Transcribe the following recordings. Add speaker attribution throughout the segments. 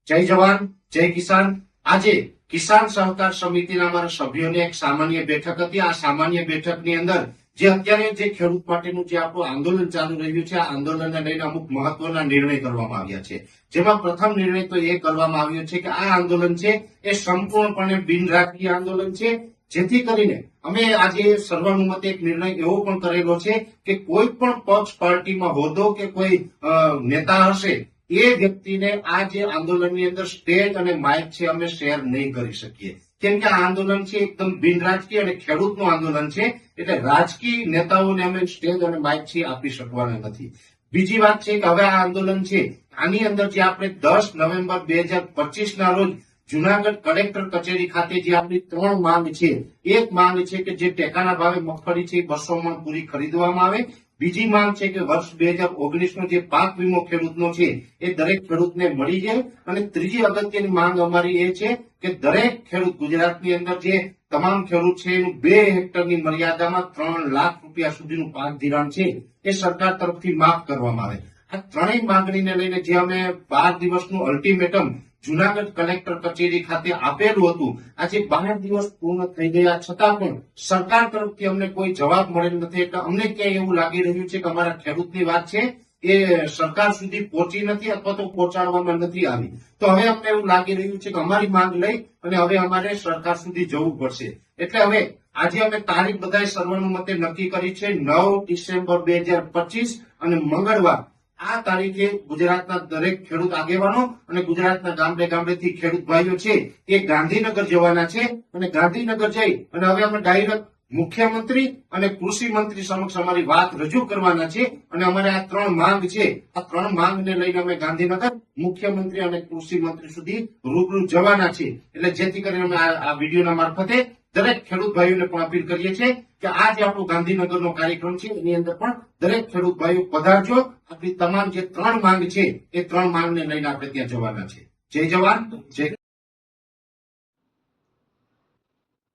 Speaker 1: જય જવાન જય કિસાન। આજે કિસાન સહકાર સમિતિના અમારા સભ્યોની એક સામાન્ય બેઠક હતી। આ સામાન્ય બેઠકની અંદર જે અત્યારે જે ખેડૂત માટેનું જે આપણું આંદોલન ચાલુ રહ્યું છે, આ આંદોલનને લઈને અમુક મહત્વના નિર્ણય કરવામાં આવ્યા છે। જેમાં પ્રથમ નિર્ણય તો એ કરવામાં આવ્યો છે કે આ આંદોલન છે એ સંપૂર્ણપણે બિનરાજકીય આંદોલન છે, જેથી કરીને અમે આજે સર્વાનુમતે એક નિર્ણય એવો પણ કરેલો છે કે કોઈ પણ પક્ષ પાર્ટીમાં હોદ્દો કે કોઈ નેતા હશે એ વ્યક્તિને આ જે આંદોલનની અંદર સ્ટેજ અને માઇક છે અમે શેર નહીં કરી શકીએ, કેમ કે આ આંદોલન છે એકદમ બિનરાજકીય અને ખેડૂતનું આંદોલન છે, એટલે રાજકીય નેતાઓને અમે સ્ટેજ અને માઇક છે આપી શકવાના નથી। બીજી વાત છે કે હવે આ આંદોલન છે આની અંદર જે આપણે 10 નવેમ્બર 2025 ના રોજ જુનાગઢ કલેક્ટર કચેરી ખાતે જે આપણી 3 માંગ છે, એક માંગ છે કે જે ટેકાના ભાવે મગફળી છે 200 મણ પૂરી ખરીદવામાં આવે। બીજી માંગ છે કે વર્ષ 2019 નો જે પાક વીમો ખેડૂતનો છે એ દરેક ખેડૂતને મળી જાય। અને ત્રીજી અગત્યની માંગ અમારી એ છે કે દરેક ખેડૂત ગુજરાતની અંદર જે તમામ ખેડૂત છે એનું 2 હેક્ટરની મર્યાદામાં 3 લાખ રૂપિયા સુધીનું પાક ધિરાણ છે એ સરકાર તરફથી માફ કરવામાં આવે। આ ત્રણેય માંગણીને લઈને જે અમે 12 દિવસનું અલ્ટિમેટમ જુનાગઢ કલેક્ટર કચેરી ખાતે આપેલું હતું, આજે 12 દિવસ પૂર્ણ થઈ ગયા છતાં પણ સરકાર તરફથી અમને કોઈ જવાબ મળેલ નથી। એટલે અમને ક્યાંય એવું લાગી રહ્યું છે કે અમારા ખેડૂતની વાત છે એ સરકાર સુધી પહોંચી નથી અથવા તો પહોંચાડવામાં નથી આવી। તો હવે અમને એવું લાગી રહ્યું છે કે અમારી માંગ લઈ અને હવે અમારે સરકાર સુધી જવું પડશે। એટલે હવે આજે અમે તારીખ બધાએ સર્વાનુમતે નક્કી કરી છે 9 ડિસેમ્બર 2025 અને મંગળવાર। આ તારીખે ગુજરાતના દરેક ખેડૂત આગેવાનો અને ગુજરાતના ગામડે ગામડેથી ખેડૂત ભાઈઓ છે એ ગાંધીનગર જવાના છે અને ગાંધીનગર જઈ અને હવે અમે ડાયરેક્ટ મુખ્યમંત્રી અને કૃષિ મંત્રી સમક્ષ અમારી વાત રજૂ કરવાના છે। અને અમારે આ 3 માંગ છે, આ 3 માંગને લઈને અમે ગાંધીનગર મુખ્યમંત્રી અને કૃષિ મંત્રી સુધી રૂબરૂ જવાના છે। એટલે જેથી કરીને અમે આ વિડીયોના મારફતે દરેક ખેડૂત ભાઈઓને પણ અપીલ કરીએ છીએ કે આ જે આપણો ગાંધીનગરનો કાર્યક્રમ છે એની અંદર પણ દરેક ખેડૂત ભાઈઓ પધારજો। આપણી તમામ જે 3 માંગ છે એ 3 માંગને લઈને આપણે ત્યાં જવાના છે। જય જવાન જય।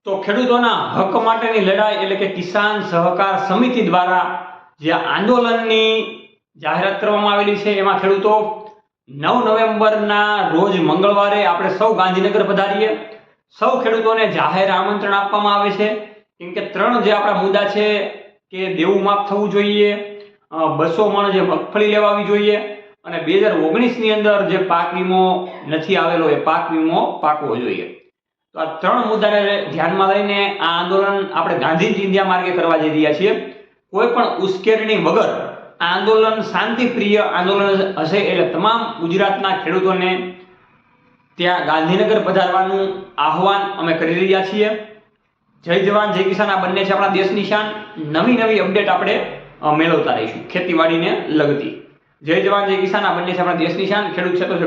Speaker 2: તો ખેડૂતોના હક માટેની લડાઈ એટલે કે કિસાન સહકાર સમિતિ દ્વારા જે આંદોલનની જાહેરાત કરવામાં આવેલી છે એમાં ખેડૂતો 9 નવેમ્બરના રોજ મંગળવારે આપણે સૌ ગાંધીનગર પધારીએ। સૌ ખેડૂતોને જાહેર આમંત્રણ આપવામાં આવે છે, કેમ કે 3 જે આપણા મુદ્દા છે કે દેવું માફ થવું જોઈએ, 200 મણ જે મગફળી લેવાવી જોઈએ અને 2019 ની અંદર જે પાક વીમો નથી આવેલો એ પાક વીમો પાકવો જોઈએ। તો આ 3 મુદ્દાને ધ્યાનમાં લઈને આ આંદોલન આપણે ગાંધી ચિંધ્યા માર્ગે કરવા જઈ રહ્યા છીએ। કોઈ પણ ઉશ્કેરણી વગર આ આંદોલન શાંતિપ્રિય આંદોલન હશે, એટલે તમામ ગુજરાતના ખેડૂતોને ત્યાં ગાંધીનગર પધારવાનું આહવાન અમે કરી રહ્યા છીએ। જય જવાન જય કિસાન આ બંને છે આપણા દેશની શાન। નવી અપડેટ આપણે મેળવતા રહીશું ખેતીવાડીને લગતી। જય જવાન જય કિસાન આ બંને છે આપણા દેશની શાન। ખેડૂત છે તો